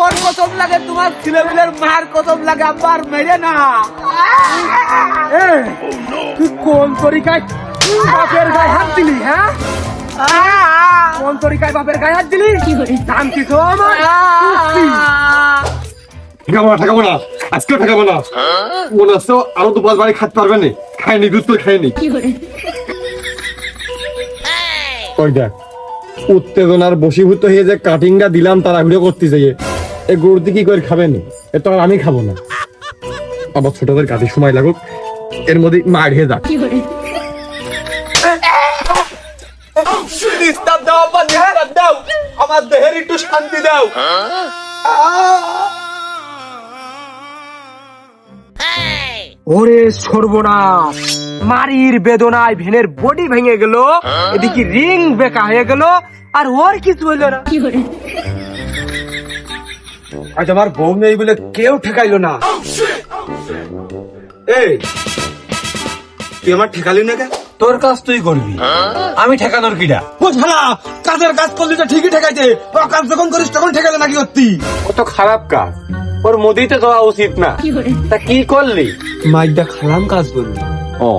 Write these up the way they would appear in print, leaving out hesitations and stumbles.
ওর কসম লাগে, তোমার ছেলেমেয়ের মার কসম লাগে, আব্বার মেরে না। তুই কোন তরিকায় বাপের গায়ে হাত দিলি? হ্যাঁ, কোন তরিকায় বাপের গায়ে হাত দিলি? নাম কি তো আমার? ঠেকাবো না, ঠেকাবো না, আজকেও ঠেকাবো না। মনে হচ্ছে আরো 2-5 বাড়ি খাতে পারবে না। খায়নি, দুধ করে খায়নি। ওই দেখ, উত্তেজনার বশীভূত হয়ে যে কাটিংটা দিলাম তাড়াহুড়ো করতে যাইয়ে এ গরুটি কি করে খাবেন? এ তো আর আমি খাবো না। আবার ছোটদের কাটে সময় লাগুক, এর মধ্যে মার হয়ে যাক। নিস্তার দাও আব্বা, নিস্তার দাও, আমার দেহের একটু শান্তি দাও। ওরে সর্বনাশ, মারির বেদনায় ভেনের বডি ভেঙে গেল, এদিকে রিং বেকা হয়ে গেল, আর ওর কিছু হইল না। আজ আমার বউ নেই বলে কেউ ঠেকাইলো না। এই তুই আমার ঠেকালি না কেন? তোর কাজ তুই করবি, আমি ঠেকানোর কিডা? ও শালা, কাজের কাজ করলি তো ঠিকই ঠেকাইতে, ও কাজ যখন করিস তখন ঠেকালে নাকি করতি? ও তো খারাপ কাজ, ওর মদিতে যাওয়া উচিত না। তা কি করলি? মাইকটা খালাম কাজ করবি। ও,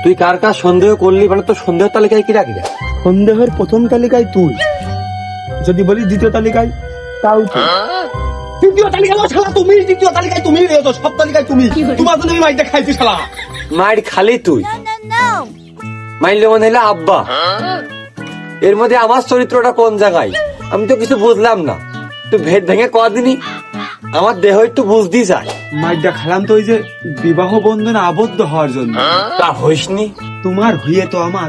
তুই কার কাজ সন্দেহ করলি? মানে তো সন্দেহ তালিকায় কি রাখলি? সন্দেহের প্রথম তালিকায় তুই, যদি বলি দ্বিতীয় তালিকায় তাও তুই। তৃতীয় তালিকায় শালা তুমি, তৃতীয় তালিকায় তুমি, সব তালিকায় তুমি। তোমার জন্য আমি মাইকটা খাইছি শালা। মায়ের খালি তুই, মাইলে মনে হইলে আব্বা। এর মধ্যে আমার চরিত্রটা কোন জায়গায় আমি তো কিছু বুঝলাম না। তুই ভেদ ভেঙে কদিনই আমার দেহ একটু বুঝতেই চায়। মাইকটা খালাম তো ওই যে বিবাহ বন্ধনে আবদ্ধ হওয়ার জন্য। তা হইসনি, তোমার হইয়ে তো আমার।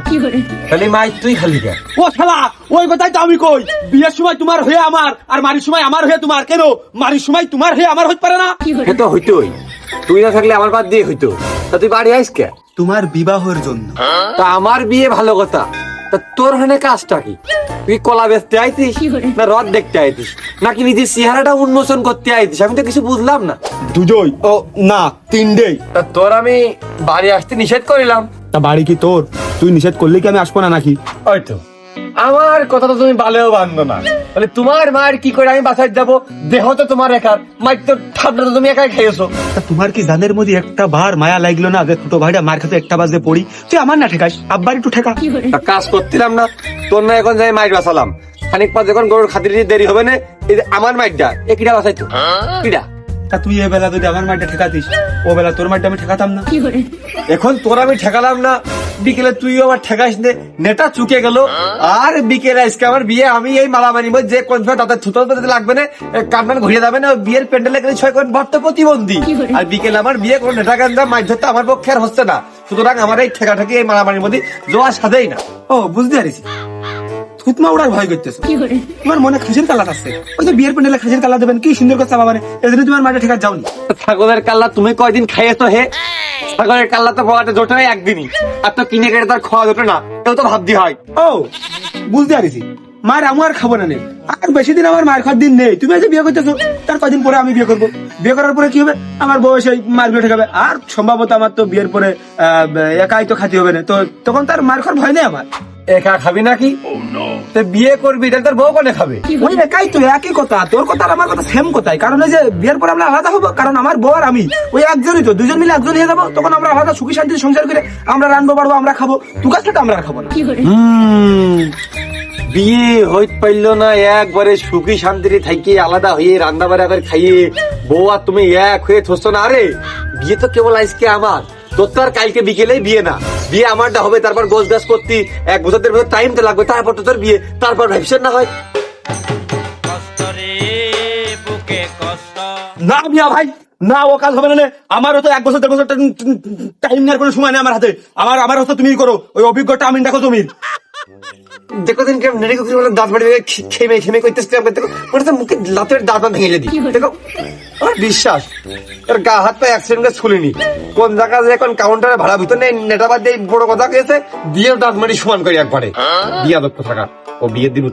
খালি মাই তুই খালি কেন? ও শালা, ওই কথাই তো আমি কই, বিয়ের সময় তোমার হয়ে আমার, আর মারির সময় আমার হয়ে তোমার। কেন মারির সময় তোমার হয়ে আমার হইতে পারে না? সে তো হইতোই, তুই না থাকলে আমার বাদ দিয়ে হইতো। তা তুই বাড়ি আইস কে? তোমার বিবাহের জন্য। তা আমার বিয়ে ভালো কথা, তা তোর হনে কাজটা কি? তুই কলা বেচতে আইতিস না রদ দেখতে আইতিস, নাকি নিজের চেহারাটা উন্মোচন করতে আইতিস? আমি তো কিছু বুঝলাম না। দুজই ও না, তিনটেই। তা তোর আমি বাড়ি আসতে নিষেধ করিলাম। তা বাড়ি কি তোর? তুই নিষেধ করলে কি আমি আসবো না নাকি? হয়তো আমার কথা তো তুমি ভালোও বান্ধো না, বলে তোমার মায়ের কি করে আমি বাসায় যাবো? দেহ তো তোমার একার, মায়ের তো ঠান্ডা তো তুমি একাই খেয়েছো। তা তোমার কি জানের মধ্যে একটা বার মায়া লাগলো না যে ছোট ভাইটা মার খাতে একটা বাজে পড়ি? তুই আমার না ঠেকাস, আব্বার একটু ঠেকা। তা কাজ করছিলাম না তোর না, এখন যাই মাইর বাসালাম। খানিক পর যখন গরুর খাতির দেরি হবে না, এই যে আমার মাইরটা এ কিটা বাসাইতো কিটা? তা তুই এ বেলা যদি আমার মাইটা ঠেকাতিস, ও বেলা তোর মাইটা আমি ঠেকাতাম না। এখন তোর আমি ঠেকালাম না, বিকেলে তুইও আমার ঠেকাইস নে, নেটা চুকে গেল। আর বিকেলে আজকে আমার বিয়ে, আমি এই মালা মানিব যে কোন সময় তাদের থুতল লাগবে না, কান্নান ঘুরিয়ে যাবে না, বিয়ের প্যান্ডেলে গেলে 6 কোন ভর্ত প্রতিবন্ধী। আর বিকেলে আমার বিয়ে কোন নেটা গান্ধা মাছ ধরতে আমার পক্ষে আর হচ্ছে না। সুতরাং আমার এই ঠেকাঠেকি এই মারামারির মধ্যে জোয়া সাধেই না। ও বুঝতে পারিস, থুতমা উড়ার ভয় করতেছো। তোমার মনে খাসির কালার আছে, ওই যে বিয়ের প্যান্ডেলে খাসির কালার দেবেন, কি সুন্দর কথা বাবা। এজন্য তোমার মাইটা ঠেকা যাওনি। ছাগলের কাল্লা তুমি কয়দিন খাইয়েছো হে? ছাগলের কাল্লা তো বলাটা জোটে হয় একদিনই, আর তো কিনে কেটে তার খাওয়া জোটে না, কেউ তো ভাবতে হয়। ও বুঝতে পারিস, মার আমি আর খাবো না নে। আর বেশি দিন আমার মার খাওয়ার দিন নেই। তুমি যে বিয়ে করতেছো, তার কয়দিন পরে আমি বিয়ে করবো। বিয়ে করার পরে কি হবে? আমার বউ সেই মার বিয়ে ঠেকাবে। আর সম্ভবত আমার তো বিয়ের পরে একাই তো খাতি হবে না, তো তখন তার মার খাওয়ার ভয় নেই আমার। একা খাবি নাকি? বিয়ে করবি তাহলে তোর বউ কোনে খাবে? ওই একাই তো, একই কথা। তোর কথা আর আমার কথা সেম কথাই। কারণ ওই যে বিয়ের পরে আমরা আলাদা হবো, কারণ আমার বউ আর আমি ওই একজনই তো, দুজন মিলে একজন হয়ে যাবো। তখন আমরা আলাদা সুখী শান্তি সংসার করে আমরা রানবো বাড়বো, আমরা খাবো। তু কাছ থেকে আমরা আর খাবো না। বিয়ে হইতে পারল না, একবারে সুখী শান্তিতে থাকি আলাদা হয়ে রান্না বাড়া করে খাইয়ে বউ আর তুমি এক হয়ে থসছো না। আরে বিয়ে তো কেবল আজকে আমার, তোর তো আর কালকে বিকেলেই বিয়ে না। বিয়ে আমারটা হবে, তারপর গোছ গাছ করতে 1 বছরের ভেতর টাইম তো লাগবে, তারপর তো তোর বিয়ে, তারপর ভাবছেন না হয়। না মিয়া ভাই, না ও কাজ হবে না। আমারও তো 1 বছর 1.5 বছর টাইম নেওয়ার কোনো সময় নেই আমার হাতে। আমার হচ্ছে তুমি করো, ওই অভিজ্ঞতা আমি দেখো তুমি। দেখো দিন কেমন নেড়ে বলে দাঁত বাড়ি খেমে খেমে করতেছে, মনে হচ্ছে মুখে লাতের দাঁত ভেঙে দিই। দেখো আমার বিশ্বাস এর গা হাত পা অ্যাক্সিডেন্টে ছুলিনি, কোন জায়গা যে এখন কাউন্টারে ভাড়া ভিতর নেই, নেটাবাদ দিয়ে বড় কথা গেছে দিয়ে দাঁত মারি সমান করি একবারে। বিয়া দক্ষ থাকা, ও বিয়ের দিন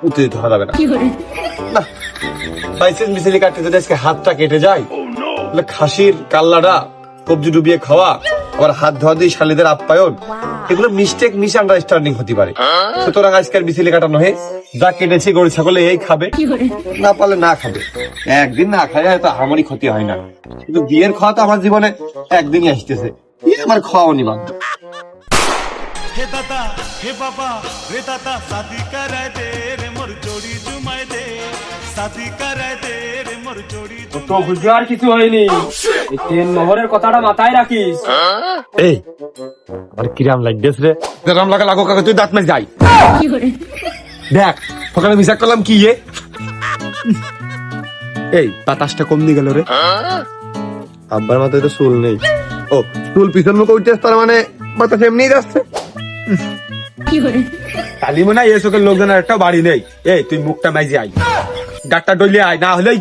উত্তেজিত হওয়া যাবে না। না বাইসেন্স মিছিলি কাটতে যদি আজকে হাতটা কেটে যায়, খাসির কাল্লাটা কবজি ডুবিয়ে খাওয়া আবার হাত ধোয়া দিয়ে শালীদের আপ্যায়ন, এগুলো মিস্টেক মিস আন্ডারস্ট্যান্ডিং হতে পারে। সুতরাং আজকের বিচিলি কাটানো হয়ে যা কেটেছি গরু ছাগলে এই খাবে, না পারলে না খাবে। একদিন না খাই হয়তো আমারই ক্ষতি হয় না, কিন্তু বিয়ের খাওয়া তো আমার জীবনে একদিনই আসতেছে, আমার খাওয়া অনিবার্য। हे दादा हे बाबा रे दादा शादी कराय दे रे मोर जोड़ी जुमाय दे शादी कराय दे रे मोर जोड़ी তো বুঝতে আর কিছু হয়নি, এই 3 নম্বরের কথাটা মাথায় রাখিস। এই আমার কিরাম লাগতেছ রে, কিরাম লাগো কাকা, তুই দাঁত মাছ যাই দেখ সকালে মিশা করলাম কি এই বাতাসটা কম দিয়ে গেল রে। আব্বার মাথায় তো চুল নেই। ও চুল পিছন মুখ উঠতে তার মানে বাতাস এমনি যাচ্ছে। কালি মনে হয় এই চোখের লোকজনের একটা বাড়ি নেই। এই তুই মুখটা মাইজি আই, ডাক্তার ডইলে আয়, না হলে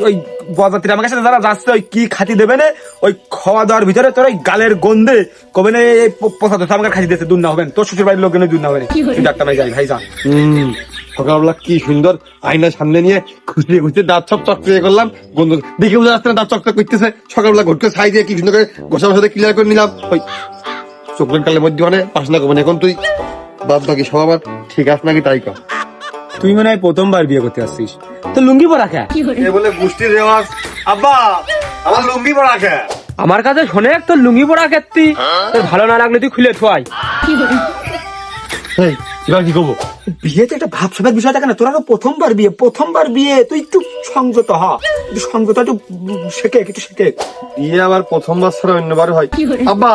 ওই বজাতির আমার কাছে যারা যাচ্ছে ওই কি খাতি দেবে না, ওই খাওয়া দাওয়ার ভিতরে তোর ওই গালের গন্ধে কবে না এই পোষা তো আমাকে খাতি দিতে দূর না হবেন, তোর শ্বশুর বাড়ির লোকজনের দূর না হবে। তুই ডাক্তার মাইজি আই ভাই যা। সকালবেলা কি সুন্দর আয়নার সামনে নিয়ে খুশিয়ে খুশিয়ে দাঁত সব চকচকে করলাম, গন্ধ দেখে বোঝা যাচ্ছে না দাঁত চকচক করতেছে। সকালবেলা ঘটকে ছাই দিয়ে কি সুন্দর করে গোসার সাথে ক্লিয়ার করে নিলাম। ওই চোখের কালের মধ্যে মানে পাশ না করবেন। এখন তুই বাদ বাকি সব আবার ঠিক আছে নাকি তাই কর। তুই মনে হয় প্রথমবার বিয়ে করতে আসছিস, তো লুঙ্গি পরা খা। এ বলে গোষ্ঠীর রেওয়াজ। আব্বা আমার লুঙ্গি পরা খা। আমার কাছে শোনে তোর লুঙ্গি পরা ক্ষেত্রে তোর ভালো না লাগলে তুই খুলে থুয়াই। এই এবার কি করবো? বিয়েতে একটা ভাব সাবের বিষয় থাকে না, তোরা তো প্রথমবার বিয়ে তুই একটু সংযত হ, একটু সংযত, একটু শেখে একটু শেখে। বিয়ে আবার প্রথমবার ছাড়া অন্যবার হয়। আব্বা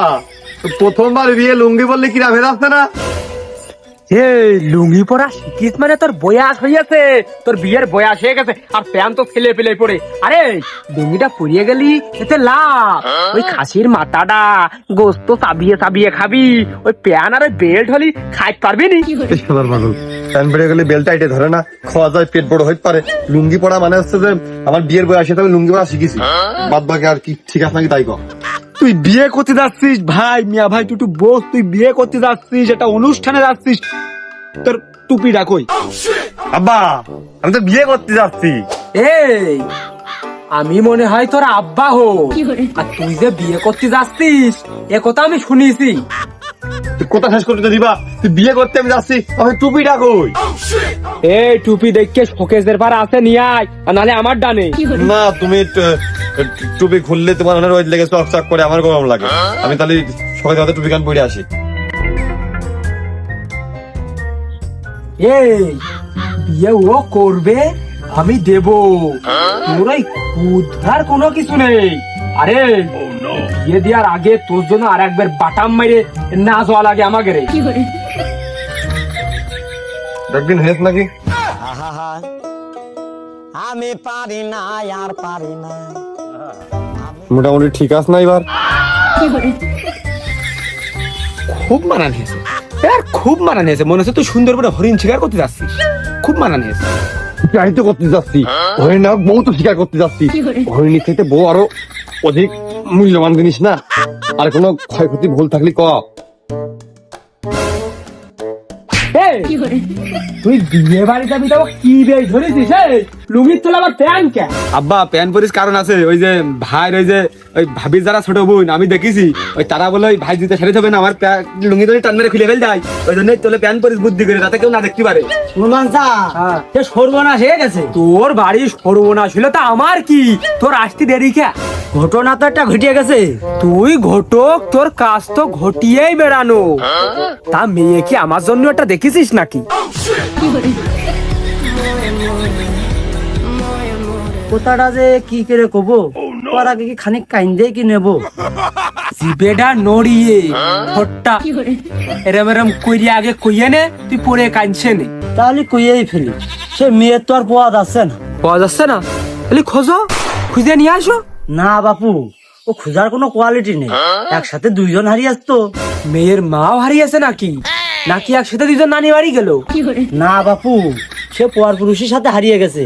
প্রথমবার বিয়ে লুঙ্গি বললে কি রাভে আসছে না? এই লুঙ্গি পরা শিখিস মানে তোর বয়স হইয়াছে, তোর বিয়ের বয়স হয়ে গেছে, আর প্যান্ট তো ফেলে ফেলে পড়ে। আরে লুঙ্গিটা পরিয়ে গেলি এতে লাভ, ওই খাসির মাথাটা গোস্ত চাবিয়ে চাবিয়ে খাবি, ওই প্যান আর ওই বেল্ট হলি খাইতে পারবি নি। এবার পাগল প্যান বেড়ে গেলে বেল টাইটে ধরে না, খাওয়া যায় পেট বড় হইতে পারে। লুঙ্গি পড়া মানে হচ্ছে যে আমার বিয়ের বয়সে আমি লুঙ্গি পড়া শিখেছি, বাদ বাকি আর কি ঠিক আছে নাকি তাই কর। তুই বিয়ে করতে যাচ্ছিস ভাই, মিয়া ভাই তুই একটু বস, তুই বিয়ে করতে যাচ্ছিস, একটা অনুষ্ঠানে যাচ্ছিস, তোর টুপিটা কই? আব্বা আমি তো বিয়ে করতে যাচ্ছি। এই আমি মনে হয় তোর আব্বা হো, আর তুই যে বিয়ে করতে যাচ্ছিস এ কথা আমি শুনেছি। তুই কোথা শেষ করতে দিবা? তুই বিয়ে করতে আমি যাচ্ছি, আমি টুপিটা কই? এই টুপি দেখে শোকেসের পার আছে নিয়ে আয়, আর নাহলে আমার ডানে। না তুমি টুপি খুললে তোমার অনেক রোদ লেগে চক চক করে, আমার গরম লাগে। আমি তাহলে সকালে যাতে টুপি কান পরে আসি। এই বিয়ে ও করবে, আমি দেব, তোর ওই উদ্ধার কোনো কিছু নেই। আরে বিয়ে দেওয়ার আগে তোর জন্য আর একবার বাটাম মেরে না যাওয়া লাগে আমাকে রে। একদিন হেস নাকি? আমি পারি না আর পারি না। মোটামুটি ঠিক আছে না এবার? খুব মানান হয়েছে, খুব মানান হয়েছে, মনে হচ্ছে তুই সুন্দর করে হরিণ শিকার করতে যাচ্ছিস, খুব মানান হয়েছে। আমি তো করতে যাচ্ছি হরিণ না, বউ তো শিকার করতে যাচ্ছি। হরিণী থেকে বউ আরো অধিক মূল্যবান জিনিস না? আর কোনো ক্ষয়ক্ষতি ভুল থাকলে ক। এই, তুই বিয়ে বাড়ি যাবি তো কি বেশ ধরেছিস? লুঙ্গির তোলা আবার প্যান কে? আব্বা প্যান পরিস কারণ আছে, ওই যে ভাইয়ের ওই যে ওই ভাবির যারা ছোট বোন আমি দেখেছি, ওই তারা বলে ওই ভাই দিতে সারিতে হবে না, আমার লুঙ্গি ধরে টান মেরে খুলে ফেল যায়, ওই জন্যই তোলে প্যান পরিস বুদ্ধি করে, যাতে কেউ না দেখতে পারে। সর্বনাশ হয়ে গেছে। তোর বাড়ি সর্বনাশ হলো তা আমার কি, তোর আসতে দেরি কে? ঘটনা তো একটা ঘটিয়ে গেছে। তুই ঘটক, তোর কাজ তো ঘটিয়েই বেড়ানো, তা মেয়ে কি আমার জন্য একটা দেখেছিস নাকি? কথাটা যে কি করে কব, তোর আগে কি খানিক কাইন্দে কি নেব? জিবেডা নড়িয়ে ঠোঁটটা এরম এরম কইরে আগে কইয়ে নে, তুই পরে কাঁদছে নে। তাহলে কইয়েই ফেলি, সে মেয়ের তো আর পাওয়া যাচ্ছে না। পাওয়া যাচ্ছে না, তাহলে খোঁজো, খুঁজে নিয়ে আসো। না বাপু, ও খোঁজার কোনো কোয়ালিটি নেই, একসাথে দুইজন হারিয়ে আসতো। মেয়ের মাও হারিয়েছে নাকি? নাকি একসাথে দুজন নানি বাড়ি গেল? না বাপু, সে পর পুরুষের সাথে হারিয়ে গেছে।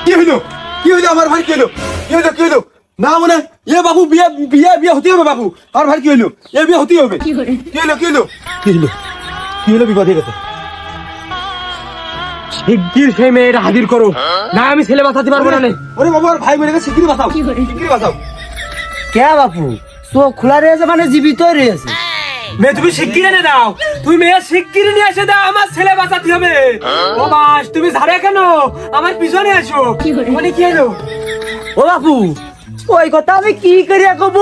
কি হইলো কি হইলো আমার ভাই, কি হইলো কি হইলো কি হইলো? না মনে এ বাবু বিয়ে বিয়ে বিয়ে হতে হবে বাবু, আমার ভাই কি হইলো? এ বিয়ে হতেই হবে। কি হইলো কি হইলো কি হইলো কি হইলো? বিপদ হয়ে গেছে। শিগগির সেই মেয়েটা হাজির করো, না আমি ছেলে বাঁচাতে পারবো না। ওরে বাবা, ওর ভাই মরে গেছে, শিগগিরই বাঁচাও, শিগগিরই বাঁচাও। কে বাপু, চোখ খোলা রয়েছে মানে জীবিত রয়েছে। মেয়ে তুমি শিগগির এনে দাও, তুমি মেয়ে শিগগির নিয়ে এসে দাও, আমার ছেলে বাঁচাতে হবে। ও বাস, তুমি ঝাড়ে কেন, আমার পিছনে এসো। মানে কি হলো? ও বাপু, ওই কথা আমি কি করিয়া কব?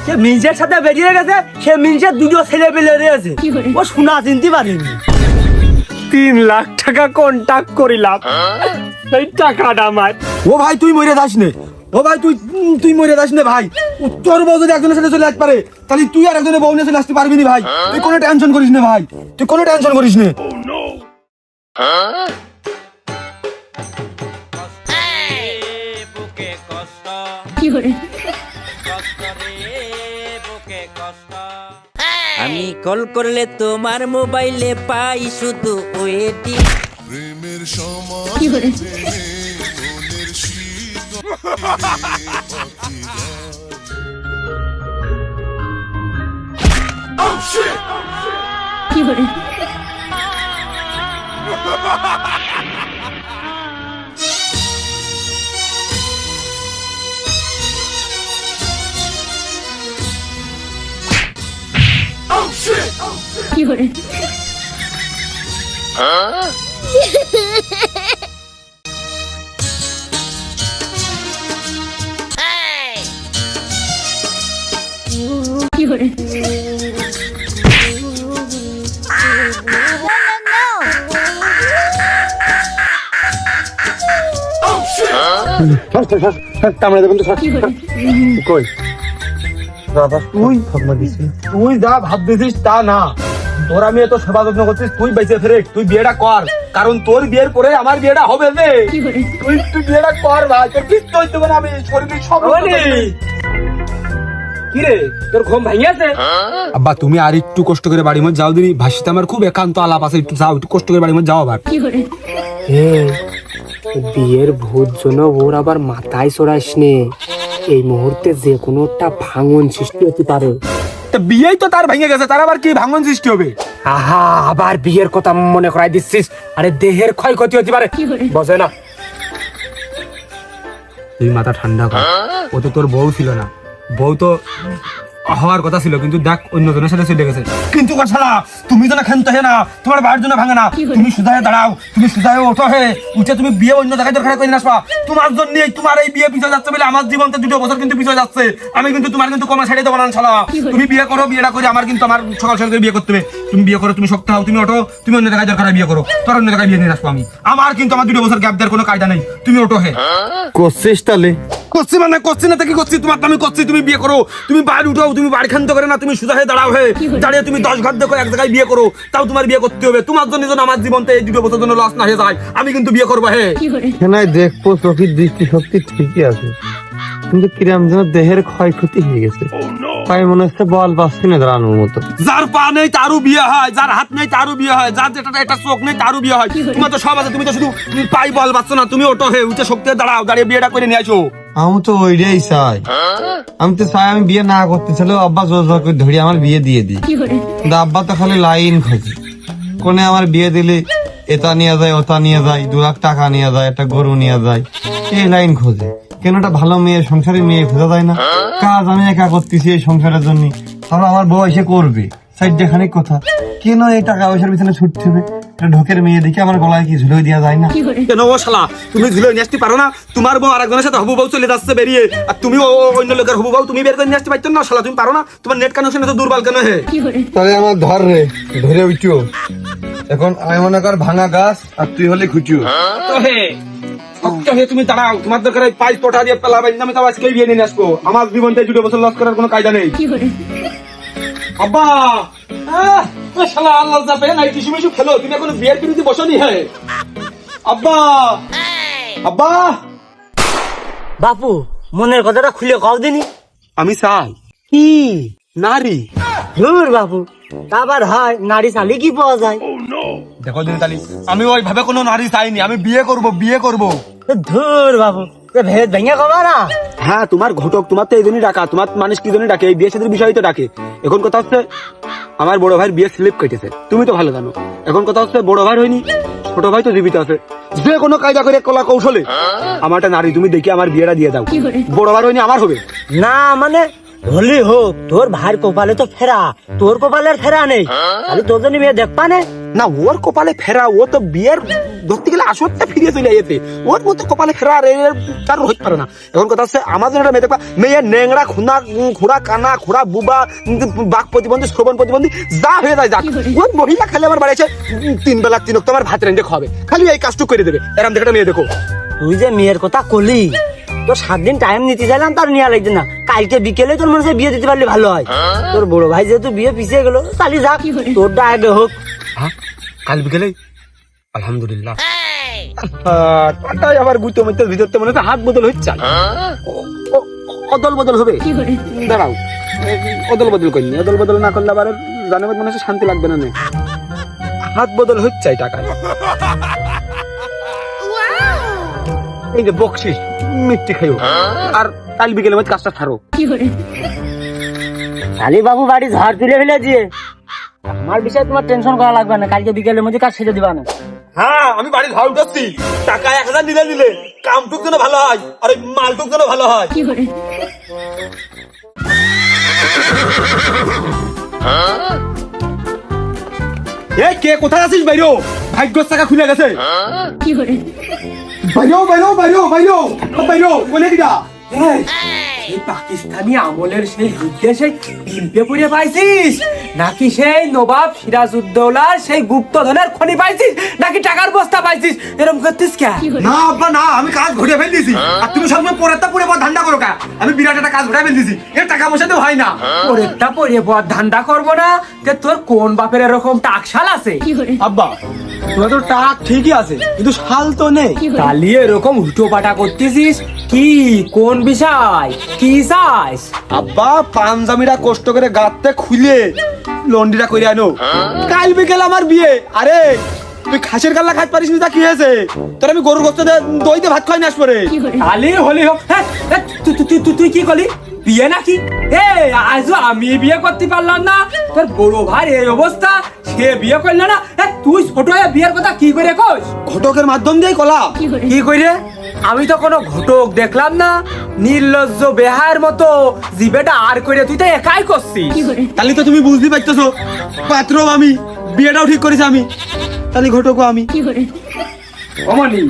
সে মিনসের সাথে বেরিয়ে গেছে, সে মিনসের দুটো ছেলে পেলে রয়েছে, ও শোনা চিনতে পারেনি। 3 লাখ টাকা কন্টাক্ট করিলাম, সেই টাকাটা আমার। ও ভাই তুই মরে যাস নে, ও ভাই তুই মরে যাস নে ভাই। তোর বউ যদি একজনের সাথে চলে আসতে পারে, তাহলে তুই আর একজনের বউ নিয়ে চলে আসতে পারবি না ভাই। তুই কোনো টেনশন করিস না ভাই, তুই কোনো টেনশন করিস না। আমি কল করলে তোমার মোবাইলে পাই শুধু ওয়েটিং। প্রেমের সময় মনের শীত কামড়ে দেখুন তো কই তুই যা ভাবতেছিস তা না। তোর আমি এত সেবা যত্ন করছিস, তুই বেঁচে ফেরে, তুই বিয়েটা কর, কারণ তোর বিয়ের পরে আমার বিয়েটা হবে রে। তুই বিয়েটা কর ভাই, তোর কিচ্ছু হইতে পারে, আমি শরীরে সব কি রে, তোর ঘুম ভাঙিয়েছে? আব্বা তুমি আর একটু কষ্ট করে বাড়ির মধ্যে যাও দিনি, ভাসিতে আমার খুব একান্ত আলাপ আছে, একটু যাও, একটু কষ্ট করে বাড়ির মধ্যে যাও আবার। বিয়ের ভূত জন্য ওর আবার মাথায় চড়াইস নে, এই মুহূর্তে যে কোনো একটা ভাঙন সৃষ্টি হতে পারে। তা বিয়েই তো তার ভেঙে গেছে, তার আবার কি ভাঙন সৃষ্টি হবে? আহা, আবার বিয়ের কথা মনে করাই দিচ্ছিস। আরে দেহের ক্ষয়ক্ষতি হতে পারে, বোঝে না। তুই মাথা ঠান্ডা কর, ও তো তোর বউ ছিল না, বউ তো হওয়ার কথা ছিল, কিন্তু দেখ অন্য জনের সাথে চলে গেছে। কিন্তু শালা তুমি তো না খেলতে হে না, তোমার বাড়ির জন্য ভাঙে না, তুমি সুধায় দাঁড়াও, তুমি সুধায় ওঠো, হে উঠে তুমি বিয়ে অন্য জায়গায় দরকার করে আসবা। তোমার জন্য তোমার এই বিয়ে পিছিয়ে যাচ্ছে বলে আমার জীবনটা 2 বছর কিন্তু পিছিয়ে যাচ্ছে। আমি কিন্তু তোমার কিন্তু কমা ছেড়ে দেবো না শালা। তুমি বিয়ে করো, বিয়েটা করে আমার কিন্তু আমার সকাল সকাল করে বিয়ে করতে হবে। তুমি বিয়ে করো, তুমি শক্ত হও, তুমি ওঠো, তুমি অন্য জায়গায় দরকার বিয়ে করো, তোর অন্য জায়গায় বিয়ে নিয়ে আসবো আমি। আমার কিন্তু আমার 2 বছর গ্যাপ দেওয়ার কোনো কায়দা নেই। তুমি ওঠো, হে করছিস তাহলে? করছি মানে করছি না, কি করছি, তোমার আমি করছি। তুমি বিয়ে করো, তুমি বাড়ি উঠাও, তুমি বাড়ি খান্ত করে না, তুমি সোজা হয়ে দাঁড়াও, হে দাঁড়িয়ে তুমি 10 ঘর দেখো, এক জায়গায় বিয়ে করো, তাও তোমার বিয়ে করতে হবে। তোমার জন্য যেন আমার জীবনটা এই 2 বছর জন্য লস না হয়ে যায়, আমি কিন্তু বিয়ে করবো। হে এখানে দেখবো চোখের দৃষ্টি শক্তি ঠিকই আছে, কিন্তু কিরাম যেন দেহের ক্ষয়ক্ষতি হয়ে গেছে, তাই মনে হচ্ছে বল পাচ্ছি না দাঁড়ানোর মতো। যার পা নেই তারও বিয়ে হয়, যার হাত নেই তারও বিয়ে হয়, যার যেটা একটা চোখ নেই তারও বিয়ে হয়। তোমার তো সব আছে, তুমি তো শুধু পাই বল পাচ্ছ না। তুমি ওটো, হে উঠে শক্তি দাঁড়াও, দাঁড়িয়ে বিয়েটা করে নিয়ে আসো। আমি তো ওইটাই চাই, আমি তো চাই আমি বিয়ে না করতে চাইলেও আব্বা জোর জোর করে ধরে আমার বিয়ে দিয়ে দিই। কিন্তু আব্বা তো খালি লাইন খোঁজে, কোনে আমার বিয়ে দিলে এটা নিয়ে যায়, ওটা নিয়ে যায়, 2 লাখ টাকা নিয়ে যায়, একটা গরু নিয়ে যায়, এই লাইন খোঁজে। কেন একটা ভালো মেয়ে, সংসারের মেয়ে খোঁজা যায় না? কাজ আমি একা করতেছি এই সংসারের জন্য, তারপর আমার বউ এসে করবে, সাইড খানিক কথা। কেন এই টাকা পয়সার পিছনে ছুটতে হবে? একটা ঢোকের মেয়ে দেখে আমার গলায় কি ঝুলে দেওয়া যায় না? কেন ও শালা, তুমি ঝুলে নিয়ে আসতে পারো না? তোমার বউ আরেকজনের সাথে হবু বউ চলে যাচ্ছে বেরিয়ে, আর তুমি অন্য লোকের হবু বউ তুমি বের করে নিয়ে আসতে পারছো না শালা? তুমি পারো না? তোমার নেট কানেকশন তো দুর্বল কেন? হে তাহলে আমার ধর রে, ধরে উঠো। এখন আমি মনে কর ভাঙা গাছ, আর তুই হলে খুঁটিও। তুমি দাঁড়াও, তোমার দরকার পাইপ পটা দিয়ে পেলাবাই, আমি তো আজকেই বিয়ে নিয়ে আসবো। আমার জীবনটা 2 বছর লস করার কোনো কায়দা নেই। আব্বা শালা আল্লাহ যাবে না, কিছু মিশু খেলো, তুমি এখন বিয়ের বিরুদ্ধে বসনি। হ্যাঁ আব্বা, আব্বা বাপু, মনের কথাটা খুলে কও দিনি। আমি চাই কি নারী। ধুর বাপু, আবার হয় নারী চালি কি পাওয়া যায়? দেখো দিন তালি, আমি ওইভাবে কোনো নারী চাইনি, আমি বিয়ে করব, বিয়ে করব। ধুর বাপু, ভেদ ভেঙে কবা না। হ্যাঁ তোমার ঘটক, তোমার তো এই জন্যই ডাকা, তোমার মানুষ কি জন্য ডাকে, এই বিয়ে সাথে বিষয় তো ডাকে। এখন কথা হচ্ছে আমার বড় ভাইয়ের বিয়ে স্লিপ কেটেছে, তুমি তো ভালো জানো। এখন কথা হচ্ছে বড় ভাই হয়নি, ছোট ভাই তো জীবিত আছে, যে কোনো কায়দা করে কলা কৌশলে আমারটা নারী তুমি দেখে আমার বিয়েটা দিয়ে দাও। বড় ভাই হয়নি আমার হবে না মানে হলি হোক, তোর ভাইয়ের কপালে তো ফেরা, তোর কপালের ফেরা নেই, খালি তোর জন্য মেয়ে দেখবা নে। না, ওর কপালে ফেরা, ও তো বিয়ের ধরতে গেলে আসরটা ফিরিয়ে চলে যেতে, ওর মতো কপালে ফেরা আর তার হতে পারে না। এখন কথা হচ্ছে আমার জন্য একটা মেয়ে দেখবা, মেয়ের নেংড়া খুনা খোড়া কানা খোড়া বুবা বাক প্রতিবন্ধী শ্রবণ প্রতিবন্ধী যা হয়ে যায় যাক, ওর মহিলা খালি আমার বাড়ি আছে 3 বেলা 3 ওয়াক্ত আমার ভাত রেঁধে খাবে, খালি এই কাজটুকু করে দেবে। এরকম দেখে একটা মেয়ে দেখো। তুই যে মেয়ের কথা কলি, তো 7 দিন টাইম নিতে চাইলাম, তার নিয়ে লাগছে না, কালকে বিকেলে তোর মনে হয় বিয়ে দিতে পারলে ভালো হয়। তোর বড় ভাই যেহেতু বিয়ে পিছিয়ে গেল, চালি যাক, তোরটা আগে হোক। হ্যাঁ, কাল বিকেলে আলহামদুলিল্লাহ। তাই আবার গুতো মধ্যে ভিতরতে মনে হচ্ছে হাত বদল হচ্ছে, অদল বদল হবে। দাঁড়াও, অদল বদল করিনি, অদল বদল না করলে আবার জানে মনে হচ্ছে শান্তি লাগবে না। হাত বদল হচ্ছে টাকা, এই যে বকশিস মিষ্টি খাইও, আর কাল বিকেলের মধ্যে কাজটা ছাড়ো। আলী বাবু বাড়ি ঝড় তুলে ফেলেছি, আমার বিষয়ে তোমার টেনশন করা লাগবে না, কালকে বিকেলের মধ্যে কাজ সেরে দিবা না। হ্যাঁ, আমি বাড়ি ঝাড়ু দিচ্ছি, টাকা 1000 দিলে কামটুক যেন ভালো হয় আর ওই মালটুক যেন ভালো হয়। এ কে কোথায় আছিস? বাইরো, ভাগ্য চাকা খুলে গেছে। বাইরো বাইরো বাইরো বাইরো বাইরো, বলে দিদা এই পাকিস্তানি আমলের সেই যুদ্ধে সেই ডিম্পে পুড়ে পাইছিস, নাকি সেই নবাব সিরাজউদ্দৌলার সেই গুপ্তধনের খনি পাইছিস, নাকি টাকার বস্তা পাইছিস? এরকম করতিস কে? না আব্বা না, আমি কাজ ঘুরিয়ে ফেল দিছি, আর তুমি সবসময় পরেরটা পরে পর ধান্দা করো কা? আমি বিরাট একটা কাজ ঘুরিয়ে ফেল দিছি, এর টাকা পয়সা তো হয় না। পরেরটা পরে পর ধান্দা করবো না, তে তোর কোন বাপের এরকম টাকশাল আছে? আব্বা তোমার তো টাকা ঠিকই আছে, কিন্তু শাল তো নেই। তালি এরকম উল্টো পাটা করতেছিস কি? কোন বিষয় কি চাস? আব্বা পাঞ্জাবিটা কষ্ট করে গাঁততে খুলে লন্ডিটা করে আনো, কাল বিকেল আমার বিয়ে। আরে তুই খাসের গাল্লা খাইতে পারিস না, কি হয়েছে তোর? আমি গরুর গোস্ত দইতে ভাত খাই না পরে। তালি হলি হোক। হ্যাঁ, তুই কি করলি? বিয়ে নাকি? এ আজও আমি বিয়ে করতে পারলাম না, তোর বড় ভাই এই অবস্থা, সে বিয়ে করল না। তুই ছোট হয়ে বিয়ের কথা কি করে কস? ঘটকের মাধ্যম দিয়ে কলা কি করে? আমি তো কোনো ঘটক দেখলাম না, নির্লজ্জ বেহার মতো জিবেটা আর করে তুই তো একাই করছিস। তাহলে তো তুমি বুঝতে পারতেছো, পাত্র আমি, বিয়েটাও ঠিক করেছি আমি, তাহলে ঘটকও আমি। অমনি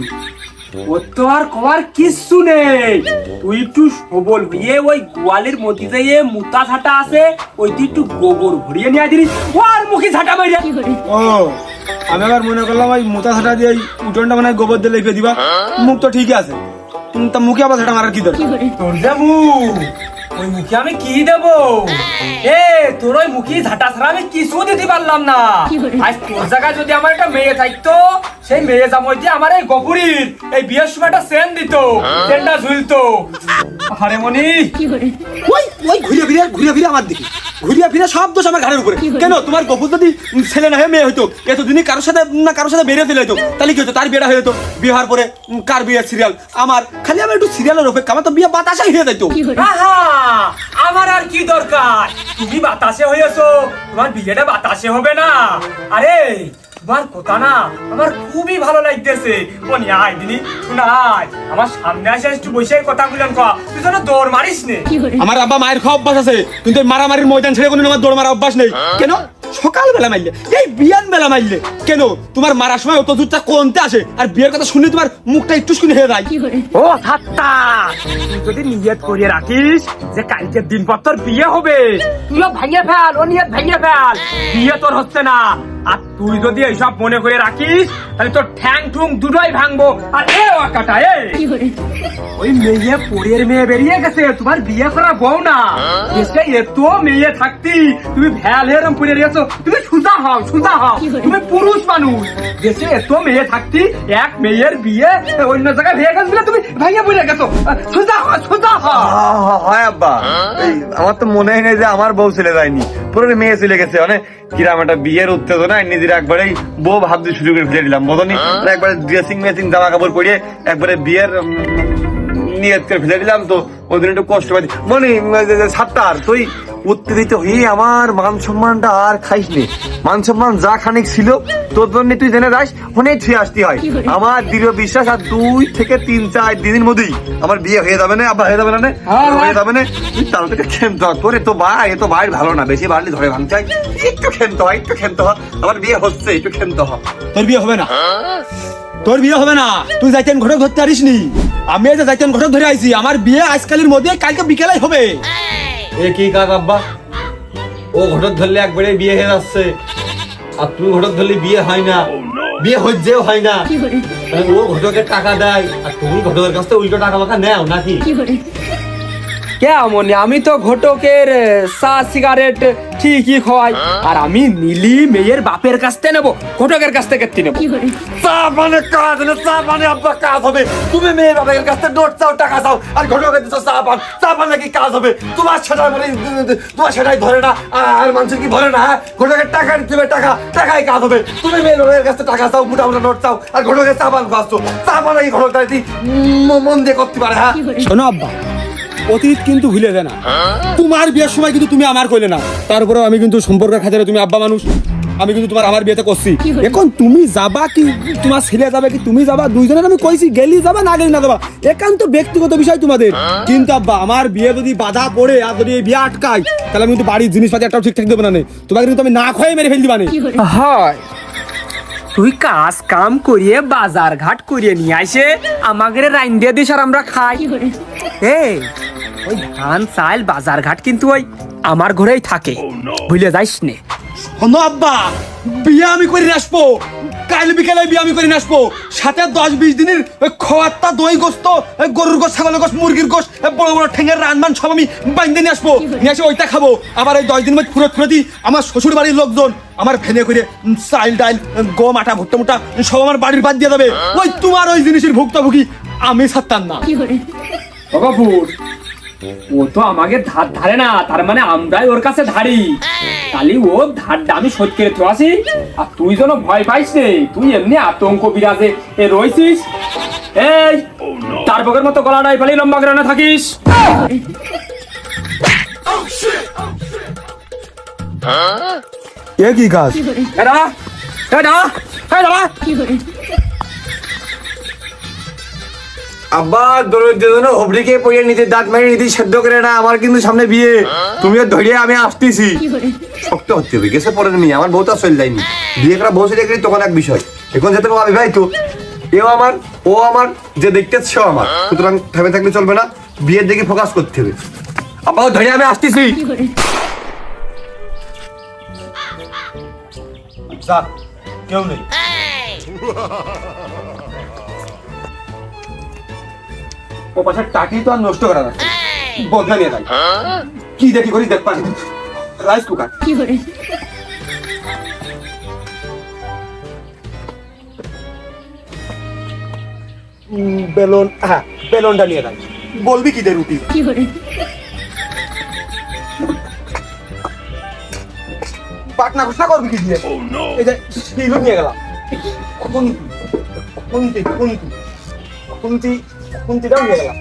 ও তো আর কবার কিচ্ছু নেই, তুই একটু সবল হয়ে ওই গোয়ালের মধ্যে যে মুতা ঝাঁটা আছে, ওই তুই একটু গোবর ভরিয়ে নিয়ে দিলি, ও আর মুখে ঝাঁটা মাইরা। ও আমি আবার মনে করলাম ওই মোটা ঝাঁটা দিয়ে ওই উঠোনটা মানে গোবর দিয়ে লিখে দিবা, মুখ তো ঠিকই আছে, তা মুখে আবার ঝাঁটা মারার কি দরকার? তোর যে মুখ, ওই মুখে আমি কি দেবো? এ তোর ওই মুখে ঝাঁটা ছাড়া আমি কিছু দিতে পারলাম না। আজ তোর জায়গায় যদি আমার একটা মেয়ে থাকতো, সেই মেয়ে জামাই দিয়ে আমার এই গপুরির এই বিয়ের সময় একটা সেন দিত, সেনটা ঝুলতো। আরে মনি, ওই ওই ঘুরিয়ে ফিরে আমার দিকে, ঘুরিয়ে ফিরে সব দোষ আমার ঘাড়ের উপরে। কেন তোমার গপুর যদি ছেলে না হয়ে মেয়ে হইতো, এতদিনই কারোর সাথে বেরিয়ে ফেলে হইতো, তাহলে কি হতো? তার বিয়েটা হয়ে যেত, বিয়ে হওয়ার পরে কার বিয়ের সিরিয়াল আমার, খালি আমার একটু সিরিয়ালের অপেক্ষা, আমার তো বিয়ে বাতাসাই হয়ে যাইতো। আহা, আমার আর কি দরকার? তুমি বাতাসে হয়েছো, তোমার বিয়েটা বাতাসে হবে না? আরে তোমার কথা না আমার খুবই ভালো লাগতেছে। মনি আয় দিনি, শোনাই আমার সামনে আসে একটু বসে কথা বললেন, তুই যেন দৌড় মারিস নে। আমার আব্বা মায়ের খাওয়া অভ্যাস আছে, কিন্তু এই মারামারির ময়দান ছেড়ে কোনো আমার দৌড় মারা অভ্যাস নেই। কেন সকালবেলা মারলে, এই বিয়ান বেলা মারলে কেন? তোমার মারার সময় অত দূরটা কোনতে আসে, আর বিয়ের কথা শুনলে তোমার মুখটা একটু শুনে হয়ে যায়। ও ঠাট্টা, তুই যদি নিয়ত করিয়ে রাখিস যে কালকের দিন পর তোর বিয়ে হবে, তুইও ভাঙিয়ে ফেল, ও নিয়ত ভাঙিয়ে ফেল, বিয়ে তোর হচ্ছে না। আর তুই যদি এইসব মনে করে রাখিস, তাহলে তোর ঠ্যাং ঠুং দুটোই ভাঙবো। আর এ কাটা, ওই মেয়ে পরের মেয়ে বেরিয়ে গেছে, তোমার বিয়ে করা বউ না। দেশে এত মেয়ে থাকতি তুমি ভ্যাল এরম পরে রেখেছো, তুমি সুজা হও, সুজা হও, তুমি পুরুষ মানুষ। দেশে এত মেয়ে থাকতি, এক মেয়ের বিয়ে অন্য জায়গায় ভেঙে গেছিল, তুমি ভেঙে পড়ে গেছো। সুজা হও, সুজা হও। হয় আব্বা, আমার তো মনে হয় না যে আমার বউ চলে যায়নি, পুরো মেয়ে চলে গেছে। মানে কিরাম একটা বিয়ের উত্তেজনা নিজের একবারেই বউ ভাবতে শুরু করে ফেলে দিলাম, বোঝনি? একবারে ড্রেসিং মেসিং জামা কাপড় পরিয়ে একবারে বিয়ের নিয়ত করে ফেলে দিলাম তো ওই দিন একটু কষ্ট পাই মনে সাত্তার তুই উত্তেজিত হয়ে আমার মান সম্মানটা আর খাইস নি। মান সম্মান যা খানিক ছিল তোর জন্য তুই জেনে যাস অনেক ছুঁয়ে আসতে হয়। আমার দৃঢ় বিশ্বাস আর 2 থেকে 3-4 দিনের মধ্যেই আমার বিয়ে হয়ে যাবে না, আবার হয়ে যাবে না, হয়ে যাবে না। তুই তার থেকে খেলতে হয় তোরে তো ভাই, এ তো ভাই ভালো না, বেশি বাড়লি ধরে ভাঙতে হয়, একটু খেলতে হয়, একটু খেলতে হয়। আমার বিয়ে হচ্ছে, একটু খেলতে হয়। তোর বিয়ে হবে না, তোর বিয়ে হবে না। তুই যাইতেন ঘটক ধরতে পারিস নি, আমি এই যে যাইতেন ঘটক ধরে আইছি। আমার বিয়ে আজকালের মধ্যে, কালকে বিকেলাই হবে। এ কি কাজ আব্বা? ও ঘটক ধরলে একবারে বিয়ে হয়ে যাচ্ছে, আর তুই ঘটক ধরলে বিয়ে হয় না, বিয়ে হচ্ছেও হয় না। ও ঘটকের টাকা দেয় আর তুমি ঘটকের কাছ থেকে উল্টো টাকা মাখা নেও নাকি? কেমন? আমি তো ঘটকের চা সিগারেট ঠিকই খাওয়াই, আর আমি নীলি মেয়ের বাপের কাছ থেকে নেবো, ঘটকের কাছ থেকে নেবো। চা পানে কাজ না, চা পানে আব্বা কাজ হবে। তুমি মেয়ের বাপের কাছ থেকে নোট চাও, টাকা চাও, আর ঘটকের দিচ্ছ চা পান। চা পান নাকি কাজ হবে? তোমার সেটা মানে তোমার সেটাই ধরে না, আর মানুষের কি ধরে না? হ্যাঁ, ঘটকের টাকা দিতে হবে, টাকা টাকাই কাজ হবে। তুমি মেয়ের বাপের কাছ থেকে টাকা চাও, মোটা মোটা নোট চাও, আর ঘটকের চা পান খাচ্ছো। চা পান নাকি ঘটক মন দিয়ে করতে পারে? হ্যাঁ, শোনো আব্বা, অতীত কিন্তু ভুলে যায় না। তোমার বিয়ের সময় কিন্তু তুমি আমার কইলে না, তারপরেও আমি কিন্তু সম্পর্কের খাতিরে, তুমি আব্বা মানুষ, আমি কিন্তু তোমার আমার বিয়েতে করছি। এখন তুমি যাবা কি তোমার ছেলে যাবে কি তুমি যাবা, দুইজনের আমি কইছি গেলি যাবা না গেলি না যাবা, একান্ত ব্যক্তিগত বিষয় তোমাদের। কিন্তু আব্বা, আমার বিয়ে যদি বাধা পড়ে আর যদি এই বিয়ে আটকায়, তাহলে আমি কিন্তু বাড়ির জিনিসপাতি একটাও ঠিকঠাক দেবো না, তোমাকে কিন্তু আমি না খয়ে মেরে ফেল দিবা না। হয়, তুই কাজ কাম করিয়ে বাজার ঘাট করিয়ে নিয়ে আসে আমাদের রাইন দিয়ে দিস আর আমরা খাই। এই ওই ধান চাল বাজার ঘাট কিন্তু ওই আমার ঘরেই থাকে, ভুলে যাইস নে। শোনো আব্বা, বিয়ে আমি করে নিয়ে আসবো, কাল বিকেলে বিয়ে আমি করে নিয়ে আসবো। সাথে 10-20 দিনের খাওয়ারটা, দই গোস্ত, গরুর গোস্ত, ছাগলের গোস্ত, মুরগির গোস্ত, বড় বড় ঠেঙের রানমান সব আমি বাইন্দে নিয়ে আসবো। নিয়ে এসে ওইটা খাবো। আবার এই 10 দিন মধ্যে ফুরতি আমার শ্বশুর বাড়ির লোকজন আমার ভেনে করে চাল ডাইল গম আটা ভুট্টা মুটা সব আমার বাড়ির বাদ দিয়ে যাবে। ওই তোমার ওই জিনিসের ভুক্তভোগী আমি ছাড়তাম না। বাবুর ও তো আমাকে ধার ধারে না, তার মানে আমরাই ওর কাছে ধারি। তাহলে ও ধারটা আমি শোধ করে তো আসি, আর তুই যেন ভয় পাইস নে, তুই এমনি আতঙ্ক বিরাজে রয়েছিস। এই তার বগের মতো গলাটাই ফালি লম্বা করে না থাকিস। এ কি কাজ? এরা এরা এরা আব্বা দরজা জন্য হবড়িকে পড়িয়ে নিতে, দাঁত মারি নিতে, সেদ্ধ করে না। আমার কিন্তু সামনে বিয়ে, তুমিও ধরে আমি আসতেছি। শক্ত হচ্ছে হবে, গেছে পরে নিয়ে আমার বউটা চলে যায়নি। বিয়ে করা বউ চলে গেলে তখন এক বিষয়, এখন যেতে আমি ভাই তো এও আমার, ও আমার, যে দেখতে সেও আমার। সুতরাং থেমে থাকলে চলবে না, বিয়ের দিকে ফোকাস করতে হবে। আব্বা ধরে আমি আসতেছি। যাক, কেউ নেই। ও পাশার টাকি তো আর নষ্ট করা না, বদলা নিয়ে যাই। কি দেখি করি দেখ পারি রাইস কুকার। বেলুন, হ্যাঁ বেলুনটা নিয়ে যাই। বলবি কি দে রুটি? পাটনা ঘোষণা করবি কি দিয়ে? এই যে শিলু নিয়ে গেলাম। খুন্তিটাও নিয়ে গেলাম।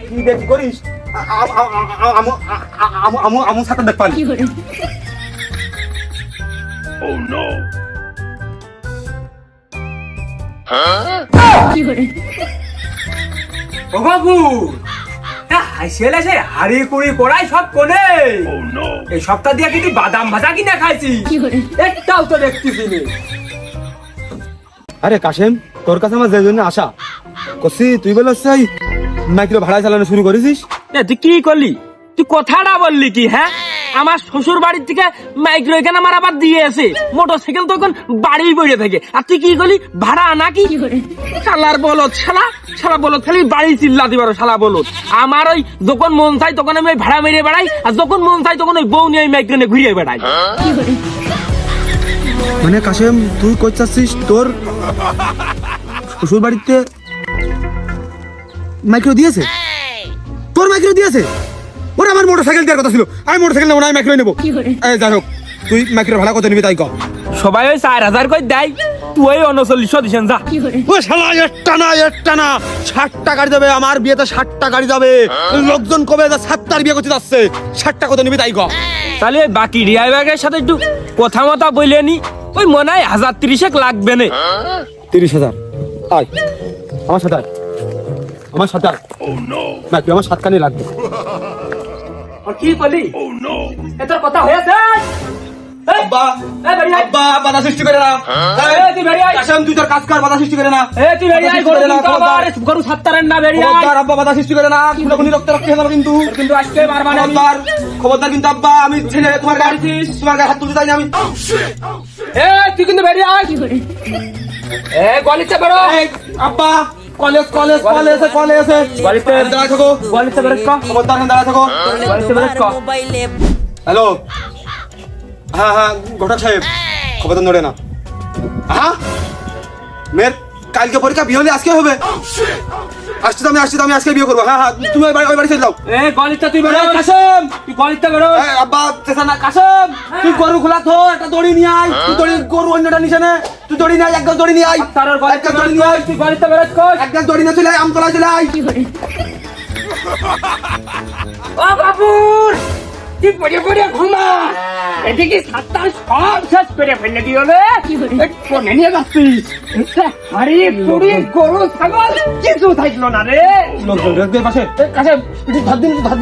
কি দেখি করিস? আমু সাথে দেখ পানি। ও বাবু, হাসিয়েলে সে হাড়ি কুড়ি কড়াই সব কোনে। এই সপ্তাহ দিয়ে কিন্তু বাদাম ভাজা কিনে খাইছি, একটাও তো দেখতেছি নে। আরে কাশেম, তোর কাছে আমার যে জন্য আশা করছি, তুই বলে সেই মাইক্রো ভাড়া চালানো শুরু করেছিস। তুই কি করলি? তুই কথাটা বললি কি? হ্যাঁ, আমার শ্বশুর বাড়ির থেকে মাইক্রো এখানে আমার আবার দিয়েছে, মোটরসাইকেল তখন বাড়ি বেড়ে থাকে, আর তুই কি করলি? ভাড়া নাকি? শালার বলদ, শালা শালা বলদ, খালি বাড়ি চিল্লা দিবার শালা বলদ। আমার ওই যখন মন চাই তখন আমি ভাড়া মেরে বেড়াই, আর যখন মন চাই তখন ওই বউ নিয়ে মাইক্রো নিয়ে ঘুরিয়ে বেড়াই। মানে কাশেম, তুই করছিস তোর শ্বশুর বাড়িতে মাইক্রো দিয়েছে? তোর মাইক্রো দিয়েছে? ওরা আমার মোটরসাইকেল দেওয়ার কথা ছিল, আমি মোটরসাইকেল নেবো না, আমি মাইক্রো নেবো। যাই হোক, তুই মাইক্রো ভাড়া কত নিবি তাই কর। সবাই ওই 4,000 করে দেয়, তুই 3900 দিছেন যা। ও শালা একটা না 60টা গাড়ি যাবে আমার বিয়েতে, 60টা গাড়ি যাবে। লোকজন কবে 7টার বিয়ে করতে যাচ্ছে, 60টা কত নিবি তাই কর। তাহলে বাকি ড্রাইভারের সাথে একটু কথা মতা বলে নি, ওই মনে হয় 1030 লাগবে না। 30,000 আয় আমার সাথে আয়, আমার সাথে আয়। না তুই আমার 7খানি লাগবে। কি বলি তোর কথা হয়েছে? আব্বা আব্বা বাধা সৃষ্টি করে না, কাসেম তুই তোর কাজ কর, বাধা সৃষ্টি করে না। গরু 70 না বেরিয়ে খবরদার আব্বা বাধা সৃষ্টি করে না, খুনি রক্ত রক্ত হয়ে যাবে কিন্তু। কিন্তু আজকে মারবা না। খবরদার কিন্তু আব্বা, আমি ছেলে তোমার গায়ে হাত তুলতে চাই না আমি। তুই কিন্তু বেরিয়ে আয়। গলিতে বেরো। আব্বা কলেজ কলেজ কলেজ কলেজ গলিতে দাঁড়া থাকো, গলিতে বেরো। খবরদার দাঁড়া থাকো। মোবাইলে হ্যালো, হ্যাঁ হ্যাঁ ঘটক সাহেব, খবরদার নড়ে না। হ্যাঁ মেয়ের কালকে পরীক্ষা, বিয়ে হলে আজকে হবে। আসছি তো আমি আজকে বিয়ে করবো। হ্যাঁ হ্যাঁ তুমি ওই বাড়ি চলে যাও। গলিতে তুই বেরো। কাসেম তুই গলিতে বেরো। আব্বা চেষ্টা না, কাসেম তুই গরু খোলা তো, একটা দড়ি নিয়ে আয়। তুই দড়ি গরু অন্যটা নিচে নে, তুই দড়ি নিয়ে আয়, এক গাছ দড়ি নিয়ে আয়। তার এক গাছ দড়ি নিয়ে আয়, তুই গলিতে বেরো। এক গাছ দড়ি নিয়ে চলে আয়, আমতলায় চলে আয়। ও বাবুর, তুই পড়ে পড়ে ঘুমা। এদিকে 7টা সব শেষ করে ফেলে দিও রে। কোনে নিয়ে যাচ্ছিস? আরে পুরি গরু ছাগল কিছু থাকলো না রে। লোকজন রেখে পাশে কাসেম একটু ধার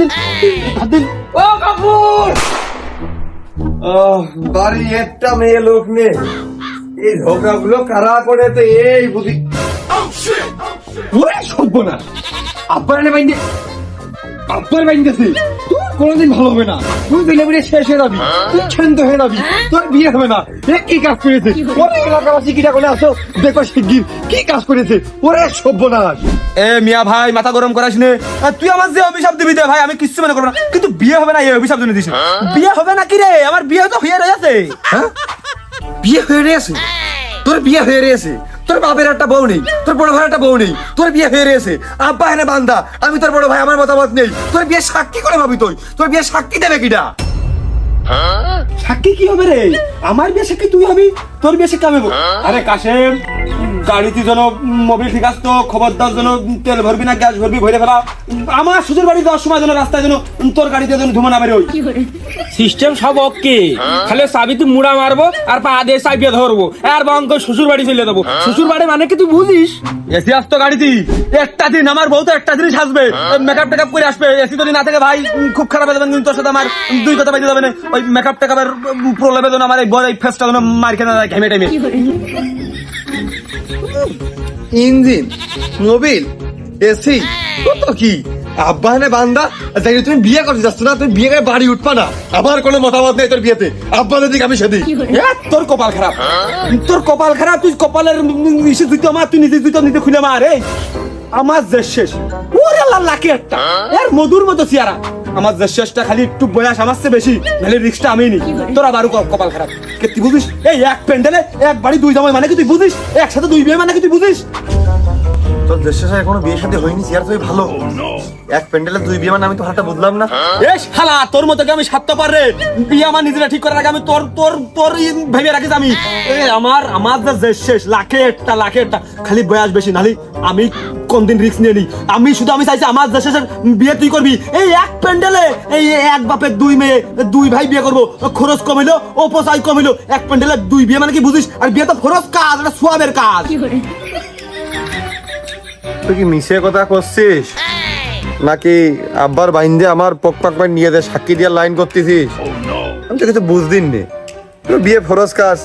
দিন। ও বাবুর, বাড়ি একটা মেয়ে লোক নেই, এই ঝগড়াগুলো কারা করে তো এই বুঝি। ওরে সর্বনাশ, আব্বার বাইন্দেছি। তুই কোনোদিন ভালো হবে না, তুই দিলে বেড়ে শেষ হয়ে যাবি, তুই ক্ষান্ত হয়ে যাবি, তোর বিয়ে হবে না। এ কি কাজ করেছে? ওরে এলাকাবাসী কিটা করে আসো, দেখো শিগগির কি কাজ করেছে। ওরে সর্বনাশ। এ মিয়া ভাই মাথা গরম করাস নে, তুই আমার যে অভিশাপ দিবি দে ভাই, আমি কিচ্ছু মনে করবো না, কিন্তু বিয়ে হবে না এই অভিশাপ জন্য দিস। বিয়ে হবে না কি রে? আমার বিয়ে তো হয়ে রয়েছে। হ্যাঁ বিয়ে হয়ে রয়েছে, তোর বিয়ে হয়ে রয়েছে। তোর বাপের একটা বউ নেই, তোর বড় ভাই একটা বউ নেই, তোর বিয়ে হয়ে রয়েছে। আব্বা এনে বান্দা, আমি তোর বড় ভাই, আমার মতামত নেই। তোর বিয়ে সাক্ষী করে ভাবি তুই, তোর বিয়ে সাক্ষী দেবে কিটা? সাক্ষী কি হবে রে? আমার বিয়ে সাক্ষী তুই হবি, তোর বিয়ে সাক্ষী আমি হবো। আরে কাসেম, গাড়িতে যেন মোবিল ঠিক আছে তো, খবরদার যেন তেল ভরবি না গ্যাস ভরবি ভরে ফেলা। আমার শ্বশুর বাড়ি যাওয়ার সময় যেন রাস্তায় যেন তোর গাড়িতে যেন ধুমা না বেরো। সিস্টেম সব ওকে, খালি চাবি তুই মুড়া মারবো আর পা দিয়ে চাবিয়ে ধরবো আর বঙ্ক শ্বশুর বাড়ি চলে যাবো। শ্বশুর বাড়ি মানে কি তুই বুঝিস? এসি আসতো গাড়িতে একটা দিন, আমার বউ তো একটা দিনই আসবে, মেকআপ টেকআপ করে আসবে। এসি যদি না থাকে ভাই খুব খারাপ হয়ে যাবেন, কিন্তু তোর সাথে আমার 2 কথা বাইতে যাবে না। ওই মেকআপ টেকআপের প্রলেপে যেন আমার এই বড় এই ফেসটা যেন মার খেয়ে না যায় ঘেমে টাইমে। ইঞ্জিন, মোবিল, এসি, কত কি আব্বা এনে বান্দা। তাই তুমি বিয়ে করতে যাচ্ছ না, তুমি বিয়ে করে বাড়ি উঠবা না। আমার কোনো মতামত নেই তোর বিয়েতে, আব্বা যেদিক আমি সেদিক। তোর কপাল খারাপ, তোর কপাল খারাপ। তুই কপালের নিচে তুই আমার, তুই নিজে তুই তো নিজে খুলে মার। এই আমার যে শেষ, ওরে আল্লাহ লাকি একটা এর মধুর মতো চেহারা। আমার যে শেষটা খালি একটু বয়স আমার চেয়ে বেশি, নাহলে রিক্সটা আমি নি। তোর আবারও কপাল খারাপ। কে তুই বুঝিস? এই এক প্যান্ডেলে এক বাড়ি 2 জামাই মানে কি তুই বুঝিস? একসাথে 2 বিয়ে মানে কি তুই বুঝিস? তোর দেশের সাথে এখনো বিয়ে শাদী হয়নি, চেয়ার তুই ভালো। এক প্যান্ডেলে 2 বিয়ে মানে আমি তো হাতটা বুঝলাম না। এ শালা, তোর মতো কি আমি স্বার্থপর রে? বিয়ে আমার নিজেরা ঠিক করার আগে আমি তোর তোর তোর ভেবে রাখিস আমি। আমার যে শেষ লাখে একটা খালি বয়স বেশি, নালি আমি কোনদিন রিস্ক নিয়ে নি। আমি চাইছি আমার যে শেষের বিয়ে তুই করবি। এই এক প্যান্ডেলে এই এক বাপের 2 মেয়ে 2 ভাই বিয়ে করবো, খরচ কমিলো, উপচাই কমিলো। এক প্যান্ডেলে 2 বিয়ে মানে কি বুঝিস? আর বিয়ে তো ফরজ কাজ, এটা সোয়াবের কাজ। তুই কি মিশে কথা করছিস নাকি আব্বার বাইন্দে আমার পক নিয়ে দে সাক্ষী দিয়ে লাইন করতেছিস? আমি তো কিছু বুঝদিন নে। তোর বিয়ে ফরজ কাজ,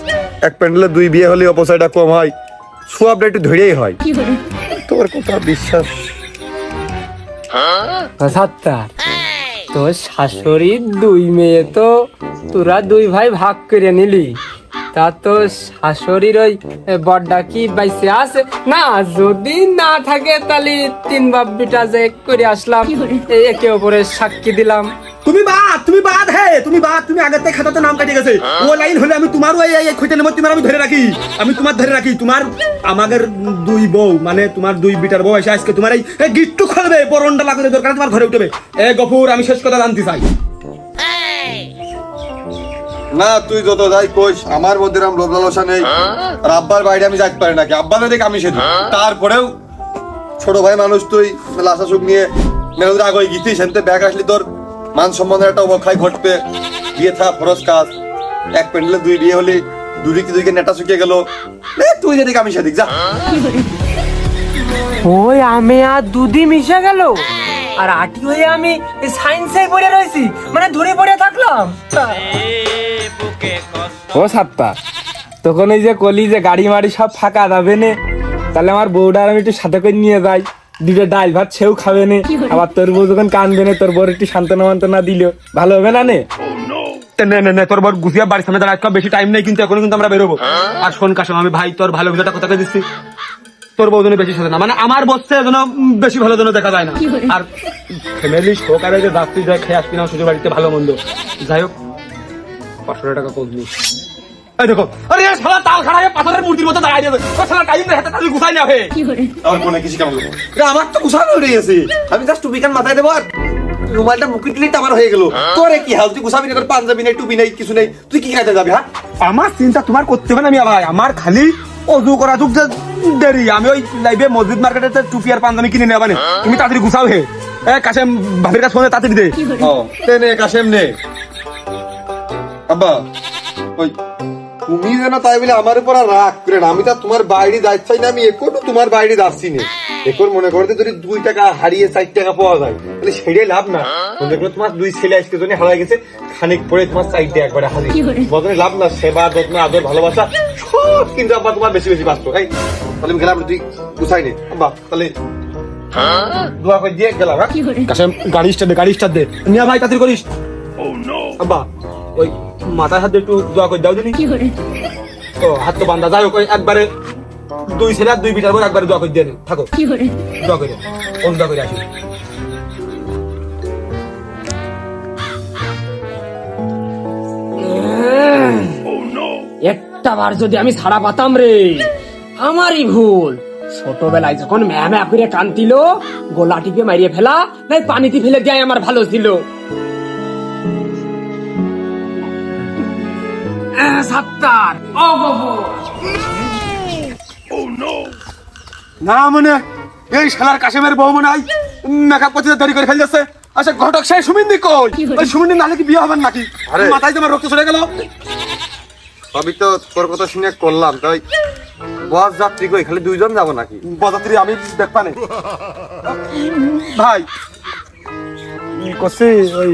এক প্যান্ডেলে 2 বিয়ে হলে অপচয়টা কম হয়, সোয়াবটা একটু ধরেই হয়। তোর কথা বিশ্বাস। তোর শাশুড়ির 2 মেয়ে তো তোরা 2 ভাই ভাগ করে নিলি, তা তো শাশুড়ির ওই বড়টা কি বাইসে আছে না? যদি না থাকে তাহলে 3 বাপ বিটা যে করে আসলাম, একে অপরের সাক্ষী দিলাম। তুমি বাদ হে, তুমি আগের থেকে খাতাতে নাম কাটিয়ে গেছে। ও লাইন হলে আমি তোমারও এই খুঁজে নেব, তোমার আমি ধরে রাখি, তোমার আমাদের 2 বউ মানে তোমার 2 বিটার বউ এসে আজকে তোমার এই গিট্টু খুলবে, পরনটা লাগাতে দরকার তোমার ঘরে উঠবে। এ গফুর, আমি শেষ কথা জানতে চাই। না তুই যত যাই কইস আমার মধ্যে এরকম লোভ লালসা নেই। আর আব্বার বাইরে আমি যাইতে পারি নাকি, আব্বা যদি আমি সেদিন তারপরেও ছোট ভাই মানুষ তুই লাশা সুখ নিয়ে মেয়েদের আগে গিয়েছিস, সেনতে ব্যাগ আসলি তোর মান সম্বন্ধের একটা অবক্ষয় ঘটবে। বিয়ে থা ফরজ কাজ, এক প্যান্ডেলে দুই বিয়ে হলি, দুদিকে দুদিকে নেটা শুকিয়ে গেল। তুই যেদিকে আমি সেদিক যা। ওই আমি আর দুধি মিশে গেল, আর আটি হয়ে আমি সায়েন্সে পড়ে রয়েছি, মানে ধরে পড়ে থাকলাম। ও সাতটা, তখন ওই যে কলি যে গাড়ি মাড়ি সব ফাঁকা যাবে নে, তাহলে আমার বউটা আর আমি একটু সাথে করে নিয়ে যাই, দুটো ডাল ভাত সেও খাবে নে, আবার তোর বউ যখন কানবে নে, তোর বউর একটু সান্ত্বনা মান্তনা দিল ভালো হবে না নে? না তোর বর গুছিয়ে বাড়ির সামনে দাঁড়া, আজকে বেশি টাইম নেই কিন্তু, এখন কিন্তু আমরা বেরোবো। আর শোন কাশম, আমি ভাই তোর ভালো ভিডিওটা কোথাকে দিচ্ছি, তোর বউ যেন বেশি সাথে না, মানে আমার বসছে যেন বেশি ভালো যেন দেখা যায় না। আর ফ্যামিলি সহকারে যে যাত্রী যায় খেয়ে আসবি না শ্বশুর বাড়িতে ভালো মন্দ, যাই হোক 500 টাকা কম নিস। এই দেখো, আরে শালা তাল খাড়া হয়ে পাথরের মূর্তির মতো দাঁড়ায় যাবে, ও শালা টাইম নেই হাতে, তাহলে গুছাই না হে। আমার মনে কিছু কেমন লাগলো? আমার তো গুছানো হয়ে গেছে, আমি জাস্ট টুপি কান মাথায় দেবো আর রুমালটা মুখে দিলেই আমার হয়ে গেল। তোরে কি হাল, তুই গুছাবি না, তোর পাঞ্জাবি নেই, টুপি নেই, কিছু নেই, তুই কি খাইতে যাবি? হ্যাঁ, আমার চিন্তা তোমার করতে হবে না মিয়া ভাই, আমার খালি অজু করা যুগ দেরি। আমি ওই লাইভে মসজিদ মার্কেটে টুপি আর পাঞ্জাবি কিনে নেবা, তুমি তাড়াতাড়ি গুছাও হে। কাশেম ভাবির কাছে ফোনে তাড়াতাড়ি দে। ও নে কাশেম নে। আব্বা ওই তুমি যেন তাই বলে আমার উপর আর রাগ করে না, আমি তো তোমার বাইরে যাচ্ছি না, আমি এখনো তোমার বাইরে যাচ্ছি না। এখন মনে করতে যদি 2 টাকা হারিয়ে 4 টাকা পাওয়া যায়, তাহলে সেটাই লাভ না? মনে করো তোমার 2 ছেলে আজকে জন্য হারাই গেছে, খানিক পরে তোমার 4 টাকা একবারে হারিয়ে বদলে লাভ না? সেবা যত্ন আদর ভালোবাসা সব কিন্তু আব্বা তোমার বেশি বেশি বাঁচতো। তাহলে আমি গেলাম, তুই গুছাই নে আব্বা, তাহলে দোয়া করে দিয়ে গেলাম। হ্যাঁ কাশেম গাড়ি স্টার্ট দে, গাড়ি স্টার্ট দে মিয়া ভাই, তাড়াতাড়ি করিস। আব্বা ওই মাথায় হাত দিয়ে একটু দোয়া করে দাও দিনি। ও হাত তো বান্ধা, যাই হোক ওই একবারে 2 ছেলে আর 2 বিটার পর একবারে দোয়া করে দিয়ে থাকো, দোয়া করে কোন দোয়া করে আসি। একটা বার যদি আমি ছাড়া পাতাম রে, আমারই ভুল। ছোটবেলায় যখন ম্যা করে কান্দিল, গোলা টিপে মারিয়ে ফেলা নাই পানিতে ফেলে দেয় আমার ভালো ছিল। সাত্তার ও বাবু না মনে এই শালার কাশেমের বউ মনে হয় মেকআপ করতে দেরি করে ফেল যাচ্ছে। আচ্ছা ঘটক সেই সুমিন্দি কই? ওই সুমিন্দি নালে কি বিয়ে হবেন নাকি? আরে। মাথায় তোমার রক্ত চলে গেল। সবই তো তোর কথা শুনে করলাম, তাই বস যাত্রী কই, খালি 2 জন যাবো নাকি? বজাত্রী আমি দেখবা নেই ভাই করছে। ওই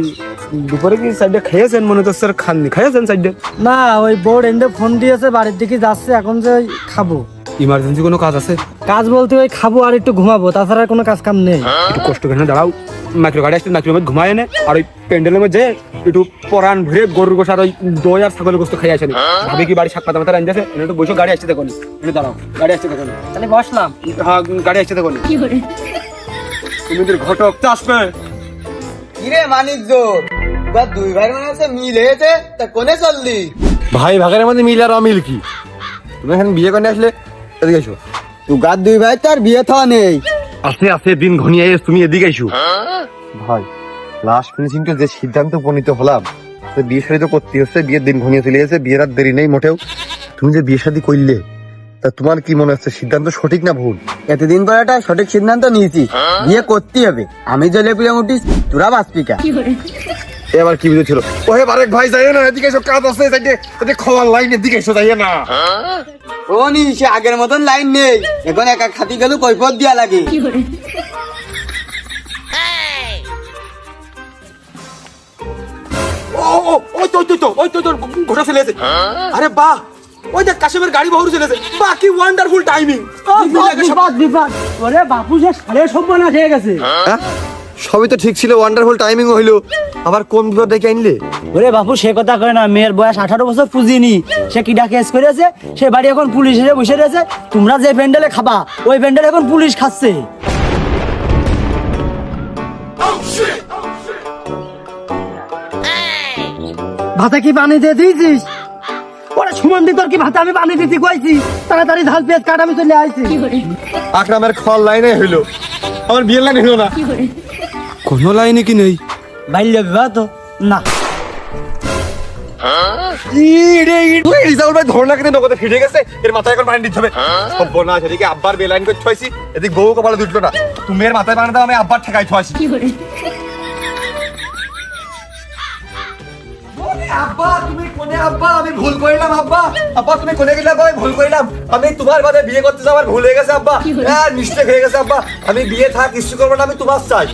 দুপুরে কি সাইডে খেয়েছেন মনে হচ্ছে? স্যার খাননি, খেয়েছেন সাইডে? না, ওই বোর্ড এন্ডে ফোন দিয়েছে, বাড়ির দিকে যাচ্ছে, এখন যে ওই খাবো। ইমার্জেন্সি কোনো কাজ আছে? কাজ বলতে ওই খাবো আর একটু ঘুমাবো, তাছাড়া আর কোনো কাজ কাম নেই। একটু কষ্ট করে দাঁড়াও, মাইক্রো গাড়ি আসছে, মাইক্রোর মধ্যে ঘুমায় এনে আর ওই প্যান্ডেলের মধ্যে একটু পরান ভরে গরুর গোস আর ওই দই আর ছাগলের গোস্ত খাই আসেনি। ভাবি কি বাড়ি শাক পাতা মাথা রাঞ্জাছে, একটু বসে গাড়ি আসছে দেখুন, একটু দাঁড়াও, গাড়ি আসছে দেখুন। তাহলে বসলাম। হ্যাঁ গাড়ি আসছে দেখুন। তুমি ঘটক তো আসবে। কিরে মানিক জোর, 2 ভাইয়ের মনে হচ্ছে মিল হয়েছে, তা কোনে চললি? ভাই ভাগের মধ্যে মিল আর অমিল কি? তুমি এখানে বিয়ে করে আসলে এদিকে এসো। তুই 2 ভাই তো আর বিয়ে থাওয়া নেই। আস্তে আস্তে দিন ঘনিয়ে এসে তুমি এদিকে এসো। ভাই লাস্ট ফিনিশিং তো যে সিদ্ধান্ত উপনীত হলাম, বিয়ে শাদী তো করতে হচ্ছে, বিয়ের দিন ঘনিয়ে চলে গেছে, বিয়ের আর দেরি নেই মোটেও। তুমি যে বিয়ে শাদী করলে, তা তোমার কি মনে হচ্ছে সিদ্ধান্ত সঠিক না ভুল? এতদিন পর একটা সঠিক সিদ্ধান্ত নিয়েছি, বিয়ে করতেই হবে। আমি জলে পুড়ে উঠিস, তোরা বাঁচপিকা। এবার কি বুঝেছিল? ওহে বারেক ভাই যাইও না, এদিকে এসো, কাজ আছে সাইডে, খাওয়ার লাইনের দিকে এসো, যাইও না। ও নি সে আগের মতন লাইন নেই, এখন একা খাতি গেল কৈফত দিয়া লাগে। ঘোষা চলে এসে। আরে বাহ, ওই দেখ কাশেমের গাড়ি বহু চলে এসে। বাহ কি ওয়ান্ডারফুল টাইমিং। ওরে বাপু যে সাড়ে সম্মান হয়ে গেছে। সবই তো ঠিক ছিল, ওয়ান্ডারফুল টাইমিং হইলো, আবার কোন বিপদ ডেকে আনলে? ওরে বাপু সে কথা কয় না, মেয়ের বয়স 18 বছর পুজিনি, সে কিডা কেস করেছে, সে বাড়ি এখন পুলিশ এসে বসে রয়েছে। তোমরা যে প্যান্ডেলে খাবা, ওই প্যান্ডেলে এখন পুলিশ খাচ্ছে। ভাতা কি পানি দিয়ে দিয়েছিস? ওরে সুমন্দি, তোর কি ভাতা আমি পানি দিতে কইছি? তাড়াতাড়ি ঝাল পেঁয়াজ কাট, আমি চলে আইছি। আকরামের খল লাইনে হইলো, আমার বিয়ের লাইনে হইলো না। কোনো লাইনে কি নেই? বাইলে বিবাহ তো না। রিজাল্ট ভাই ধরনা কিন্তু নগদে ফিরে গেছে, এর মাথায় এখন পানি দিতে হবে। সর্বনাশ, এদিকে আব্বার বেলাইন করে থুয়াইছি, এদিকে বউ কপালে দুটলো না। তুমি এর মাথায় পানি দাও, আমি আব্বার ঠেকাই থুয়াইছি। আব্বা তুমি কোনে? আব্বা আমি ভুল করিলাম। আব্বা আব্বা তুমি কোনে গেলে? আব্বা আমি ভুল করিলাম, আমি তোমার বাদে বিয়ে করতে যাওয়ার ভুল হয়ে গেছে আব্বা, মিস্টেক হয়ে গেছে আব্বা। আমি বিয়ে থাক কিছু করবো না, আমি তোমার চাই।